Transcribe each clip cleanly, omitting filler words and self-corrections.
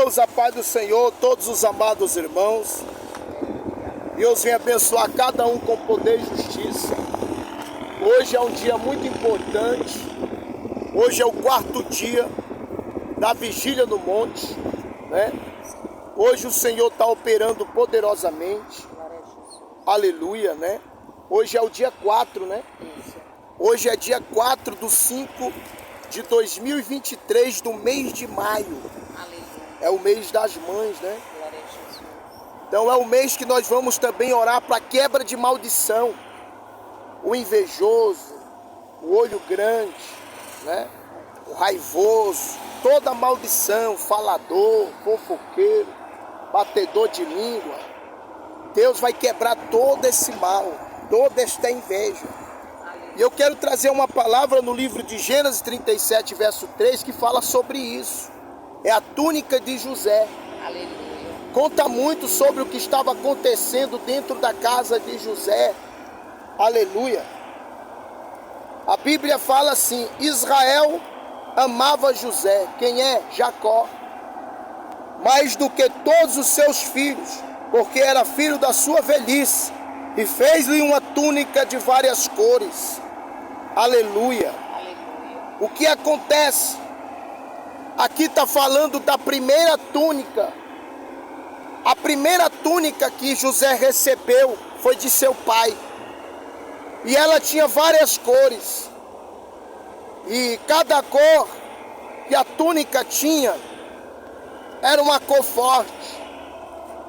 Deus, a paz do Senhor, todos os amados irmãos. Deus vem abençoar cada um com poder e justiça. Hoje é um dia muito importante. Hoje é o quarto dia da vigília no monte, né? Hoje o Senhor está operando poderosamente. Aleluia, né? Hoje é o dia 4, né? Hoje é dia 4 do 5 de 2023, do mês de maio. É o mês das mães, né? Então é o mês que nós vamos também orar para quebra de maldição. O invejoso, o olho grande, né? O raivoso, toda maldição, falador, fofoqueiro, batedor de língua. Deus vai quebrar todo esse mal, toda esta inveja. E eu quero trazer uma palavra no livro de Gênesis 37, verso 3, que fala sobre isso. É a túnica de José. Aleluia. Conta muito sobre o que estava acontecendo dentro da casa de José. Aleluia. A Bíblia fala assim: Israel amava José, quem é? Jacó, mais do que todos os seus filhos, porque era filho da sua velhice, e fez-lhe uma túnica de várias cores. Aleluia. O que acontece? Aqui está falando da primeira túnica. A primeira túnica que José recebeu foi de seu pai. E ela tinha várias cores. E cada cor que a túnica tinha era uma cor forte,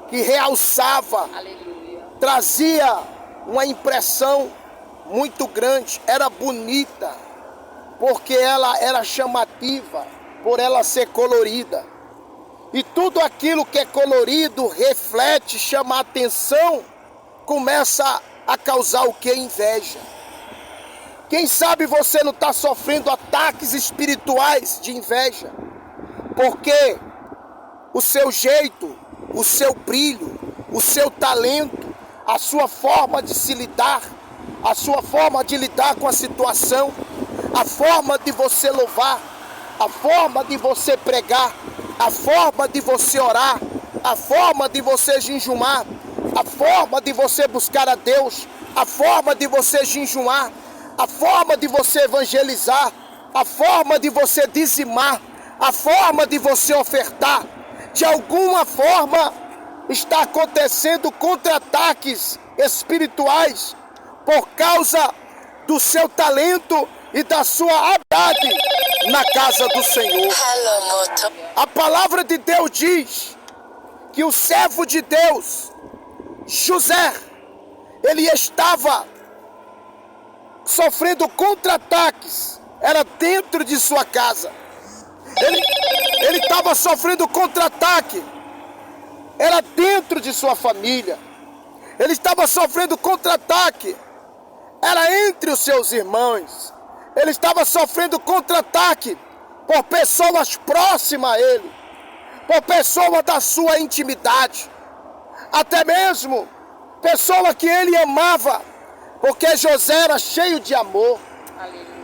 que realçava, Aleluia. Trazia uma impressão muito grande. Era bonita, porque ela era chamativa, por ela ser colorida. E tudo aquilo que é colorido, reflete, chama a atenção, começa a causar o que? Inveja. Quem sabe você não está sofrendo ataques espirituais de inveja, porque o seu jeito, o seu brilho, o seu talento, a sua forma de se lidar, a sua forma de lidar com a situação, a forma de você louvar, a forma de você pregar, a forma de você orar, a forma de você jejumar, a forma de você buscar a Deus, a forma de você jejuar, a forma de você evangelizar, a forma de você dizimar, a forma de você ofertar. De alguma forma está acontecendo contra-ataques espirituais por causa do seu talento e da sua habilidade na casa do Senhor. A palavra de Deus diz que o servo de Deus, José, ele estava sofrendo contra-ataques, era dentro de sua casa. Ele estava sofrendo contra-ataque, era dentro de sua família. Ele estava sofrendo contra-ataque, era entre os seus irmãos. Ele estava sofrendo contra-ataque por pessoas próximas a ele, por pessoas da sua intimidade, até mesmo pessoa que ele amava, porque José era cheio de amor.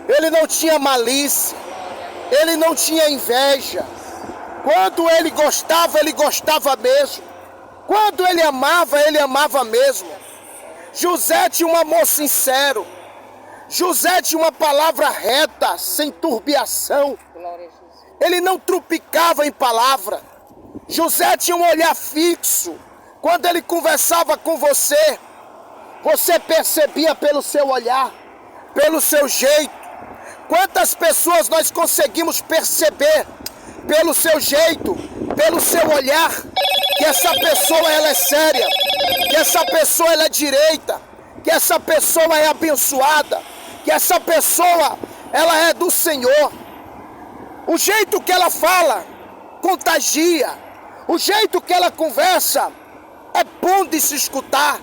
Ele não tinha malícia, ele não tinha inveja. Quando ele gostava mesmo. Quando ele amava mesmo. José tinha um amor sincero. José tinha uma palavra reta, sem turbiação. Ele não trupicava em palavra. José tinha um olhar fixo. Quando ele conversava com você, você percebia pelo seu olhar, pelo seu jeito. Quantas pessoas nós conseguimos perceber pelo seu jeito, pelo seu olhar, que essa pessoa ela é séria, que essa pessoa ela é direita, que essa pessoa é abençoada, que essa pessoa ela é do Senhor. O jeito que ela fala contagia, o jeito que ela conversa é bom de se escutar.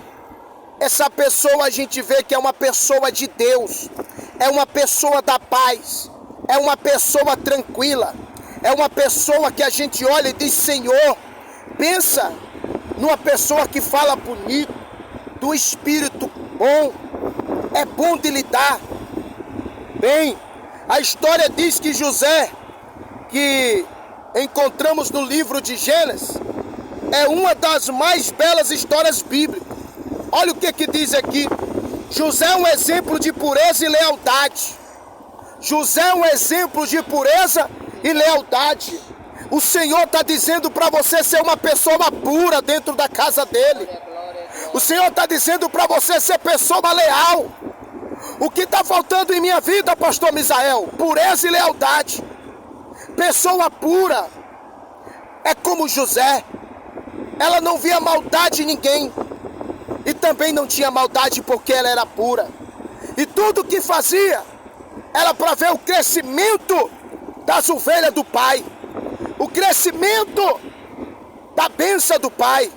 Essa pessoa a gente vê que é uma pessoa de Deus, é uma pessoa da paz, é uma pessoa tranquila, é uma pessoa que a gente olha e diz: Senhor, pensa numa pessoa que fala bonito, do espírito bom, é bom de lidar. Bem, a história diz que José, que encontramos no livro de Gênesis, é uma das mais belas histórias bíblicas. Olha o que diz aqui. José é um exemplo de pureza e lealdade. José é um exemplo de pureza e lealdade. O Senhor está dizendo para você ser uma pessoa pura dentro da casa dele. O Senhor está dizendo para você ser pessoa leal. O que está faltando em minha vida, pastor Misael? Pureza e lealdade. Pessoa pura é como José. Ela não via maldade em ninguém. E também não tinha maldade porque ela era pura. E tudo que fazia era para ver o crescimento das ovelhas do pai. O crescimento da bênção do pai.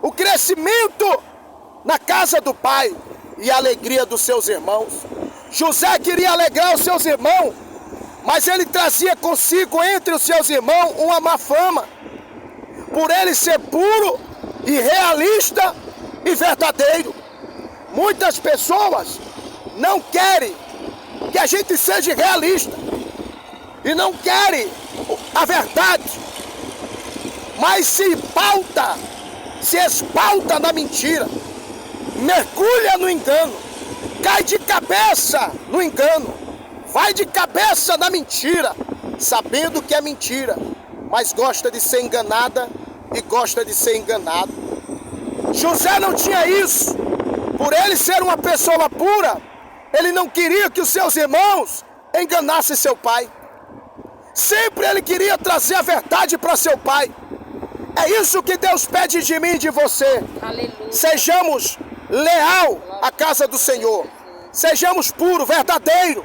O crescimento na casa do pai. E a alegria dos seus irmãos. José queria alegrar os seus irmãos, mas ele trazia consigo entre os seus irmãos uma má fama. Por ele ser puro e realista e verdadeiro. Muitas pessoas não querem que a gente seja realista e não querem a verdade, mas se espalta na mentira, mergulha no engano, cai de cabeça no engano, vai de cabeça na mentira, sabendo que é mentira, mas gosta de ser enganada e gosta de ser enganado. José não tinha isso. Por ele ser uma pessoa pura, ele não queria que os seus irmãos enganassem seu pai. Sempre ele queria trazer a verdade para seu pai. É isso que Deus pede de mim e de você. Aleluia. Sejamos leal à casa do Senhor. Sejamos puros, verdadeiros.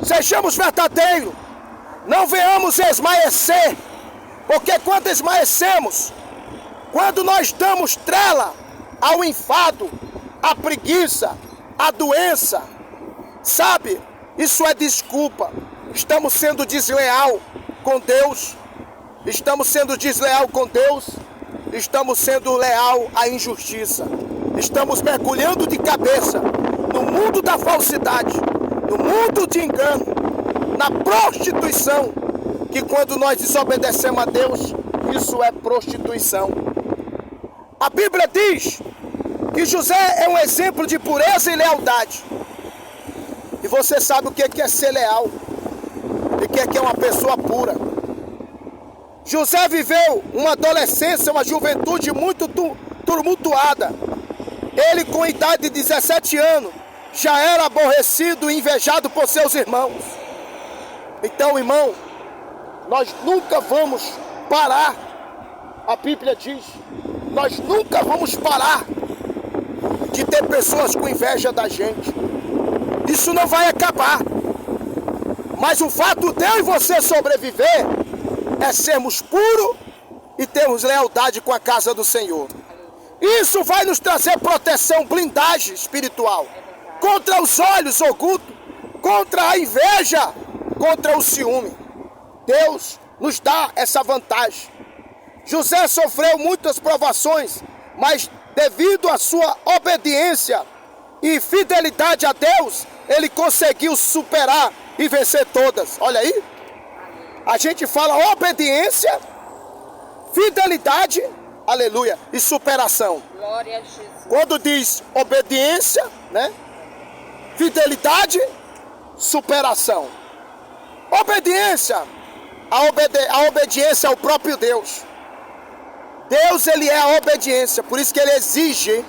Sejamos verdadeiros. Não venhamos esmaecer. Porque quando esmaecemos, quando nós damos trela ao enfado, à preguiça, à doença, sabe? Isso é desculpa. Estamos sendo desleal com Deus. Estamos sendo desleal com Deus. Estamos sendo leal à injustiça. Estamos mergulhando de cabeça no mundo da falsidade, no mundo de engano, na prostituição, que quando nós desobedecemos a Deus, isso é prostituição. A Bíblia diz que José é um exemplo de pureza e lealdade. E você sabe o que é ser leal e o que é uma pessoa pura. José viveu uma adolescência, uma juventude muito tumultuada. Ele, com a idade de 17 anos, já era aborrecido e invejado por seus irmãos. Então, irmão, nós nunca vamos parar. A Bíblia diz, nós nunca vamos parar de ter pessoas com inveja da gente. Isso não vai acabar. Mas o fato de eu e você sobreviver é sermos puros e termos lealdade com a casa do Senhor. Isso vai nos trazer proteção, blindagem espiritual contra os olhos ocultos, contra a inveja, contra o ciúme. Deus nos dá essa vantagem. José sofreu muitas provações, mas devido à sua obediência e fidelidade a Deus, ele conseguiu superar e vencer todas. Olha aí, a gente fala obediência, fidelidade, aleluia, e superação. Glória a Jesus. Quando diz obediência, né? Fidelidade, superação. Obediência, a obediência ao próprio Deus. Deus, ele é a obediência, por isso que ele exige,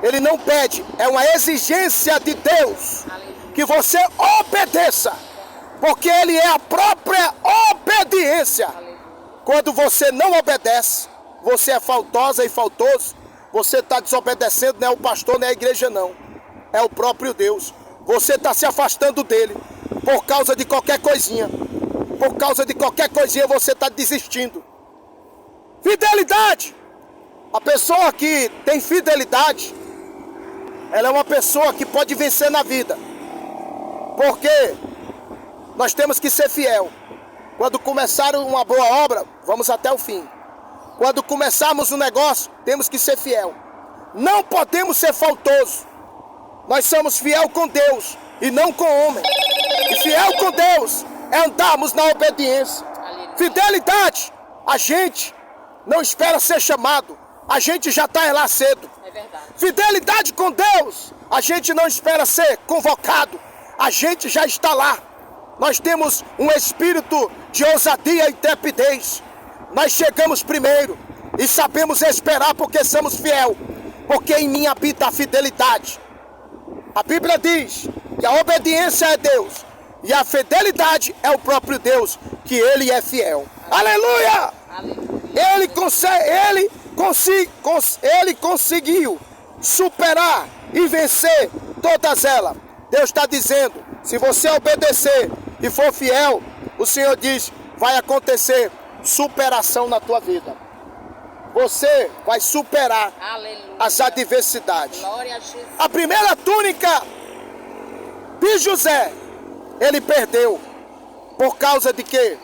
ele não pede, é uma exigência de Deus, que você obedeça, porque ele é a própria obediência. Quando você não obedece, você é faltosa e faltoso, você está desobedecendo, não é o pastor, não é a igreja não, é o próprio Deus. Você está se afastando dele, por causa de qualquer coisinha, você está desistindo. Fidelidade. A pessoa que tem fidelidade, ela é uma pessoa que pode vencer na vida. Porque nós temos que ser fiel. Quando começar uma boa obra, vamos até o fim. Quando começarmos um negócio, temos que ser fiel. Não podemos ser faltosos. Nós somos fiel com Deus e não com homem. E fiel com Deus é andarmos na obediência. Fidelidade, a gente não espera ser chamado, a gente já está lá cedo. É verdade. Fidelidade com Deus, a gente não espera ser convocado, a gente já está lá. Nós temos um espírito de ousadia e intrepidez. Nós chegamos primeiro e sabemos esperar porque somos fiel, porque em mim habita a fidelidade. A Bíblia diz que a obediência é Deus e a fidelidade é o próprio Deus, que Ele é fiel. Aleluia! Ele conseguiu superar e vencer todas elas. Deus está dizendo, se você obedecer e for fiel, o Senhor diz, vai acontecer superação na tua vida. Você vai superar as adversidades. Glória a Jesus. A primeira túnica de José, ele perdeu. Por causa de quê?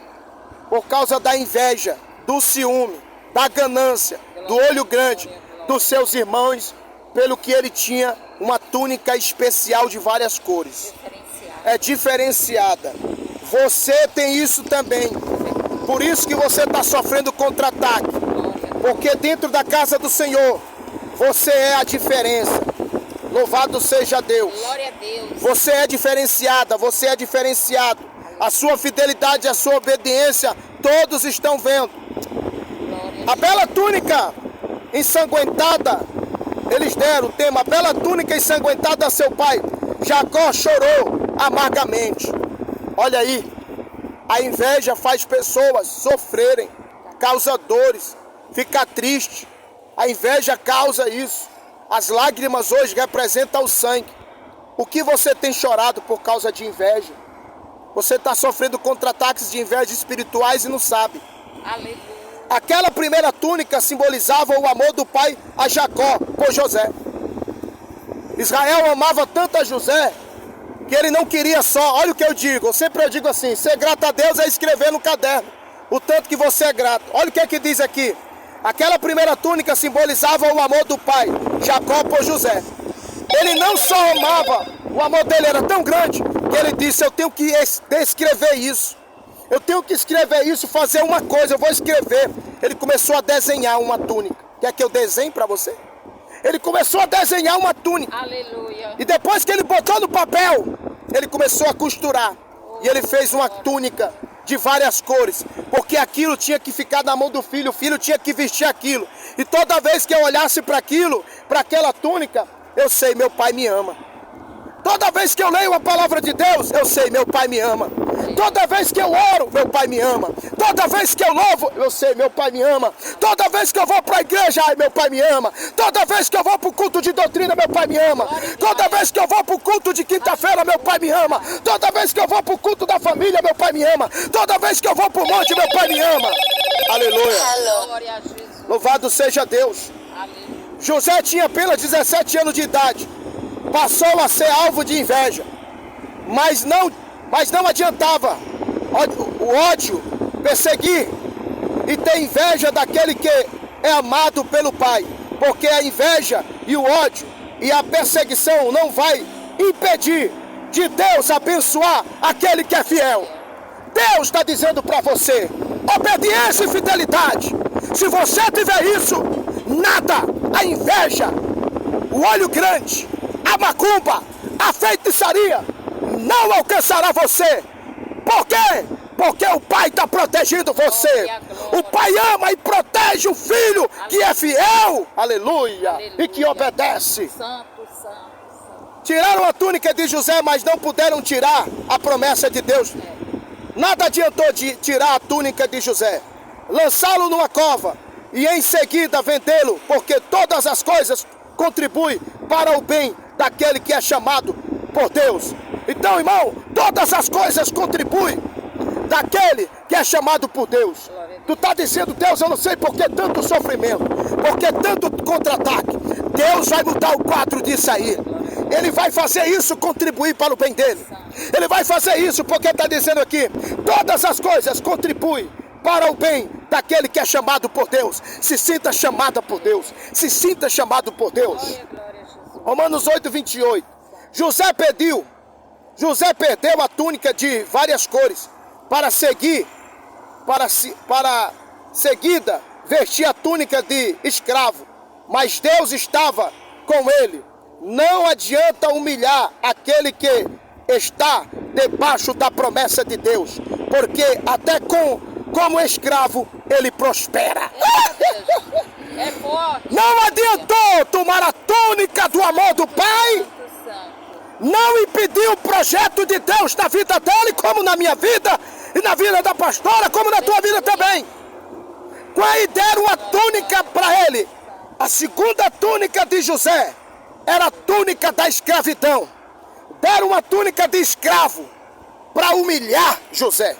Por causa da inveja, do ciúme, da ganância, do olho grande dos seus irmãos, pelo que ele tinha uma túnica especial de várias cores. É diferenciada. Você tem isso também. Por isso que você está sofrendo contra-ataque. Porque dentro da casa do Senhor, você é a diferença. Louvado seja Deus. Glória a Deus. Você é diferenciada, você é diferenciado. A sua fidelidade, a sua obediência, todos estão vendo. A bela túnica ensanguentada, eles deram o tema, a bela túnica ensanguentada a seu pai. Jacó chorou amargamente. Olha aí, a inveja faz pessoas sofrerem, causa dores, fica triste. A inveja causa isso. As lágrimas hoje representam o sangue. O que você tem chorado por causa de inveja? Você está sofrendo contra-ataques de inveja espirituais e não sabe. Aleluia. Aquela primeira túnica simbolizava o amor do pai a Jacó por José. Israel amava tanto a José que ele não queria só, olha o que eu digo, sempre eu digo assim, ser grato a Deus é escrever no caderno o tanto que você é grato. Olha o que é que diz aqui. Aquela primeira túnica simbolizava o amor do pai, Jacó por José. Ele não só amava, o amor dele era tão grande que ele disse, eu tenho que descrever isso. Eu tenho que escrever isso, fazer uma coisa, eu vou escrever. Ele começou a desenhar uma túnica. Quer que eu desenhe para você? Ele começou a desenhar uma túnica. Aleluia. E depois que ele botou no papel, ele começou a costurar. E ele fez uma túnica de várias cores, porque aquilo tinha que ficar na mão do filho, o filho tinha que vestir aquilo. E toda vez que eu olhasse para aquilo, para aquela túnica, eu sei, meu pai me ama. Toda vez que eu leio a palavra de Deus, eu sei, meu pai me ama. Toda vez que eu oro, meu pai me ama. Toda vez que eu louvo, eu sei, meu pai me ama. Toda vez que eu vou para a igreja, ai, meu pai me ama. Toda vez que eu vou para o culto de doutrina, meu pai me ama. Toda vez que eu vou para o culto de quinta-feira, meu pai me ama. Toda vez que eu vou para o culto da família, meu pai me ama. Toda vez que eu vou para o monte, meu pai me ama. Aleluia. Glória a Jesus. Louvado seja Deus. Aleluia. José tinha apenas 17 anos de idade. Passou a ser alvo de inveja. Mas não adiantava o ódio perseguir e ter inveja daquele que é amado pelo Pai. Porque a inveja e o ódio e a perseguição não vai impedir de Deus abençoar aquele que é fiel. Deus está dizendo para você, obediência e fidelidade. Se você tiver isso, nada, a inveja, o olho grande, a macumba, a feitiçaria não alcançará você. Por quê? Porque o Pai está protegendo você. O Pai ama e protege o filho que é fiel, aleluia, e que obedece. Santo, santo, santo. Tiraram a túnica de José, mas não puderam tirar a promessa de Deus. Nada adiantou de tirar a túnica de José, lançá-lo numa cova e em seguida vendê-lo, porque todas as coisas contribuem para o bem daquele que é chamado por Deus. Então, irmão, todas as coisas contribuem daquele que é chamado por Deus. Tu está dizendo, Deus, eu não sei por que tanto sofrimento, por que tanto contra-ataque. Deus vai mudar o quadro disso aí. Ele vai fazer isso contribuir para o bem dele. Ele vai fazer isso porque está dizendo aqui, todas as coisas contribuem para o bem daquele que é chamado por Deus. Se sinta chamada por Deus. Se sinta chamado por Deus. Glória, glória a Jesus. Romanos 8, 28. José perdeu a túnica de várias cores para para seguida vestir a túnica de escravo, mas Deus estava com ele. Não adianta humilhar aquele que está debaixo da promessa de Deus, porque até como escravo ele prospera. É forte. Não adiantou tomar a túnica do amor do Pai, não impediu o projeto de Deus na vida dele, como na minha vida e na vida da pastora, como na tua vida também. Quando deram uma túnica para ele, a segunda túnica de José era a túnica da escravidão. Deram uma túnica de escravo para humilhar José.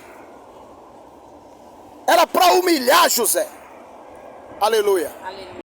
Era para humilhar José. Aleluia. Aleluia.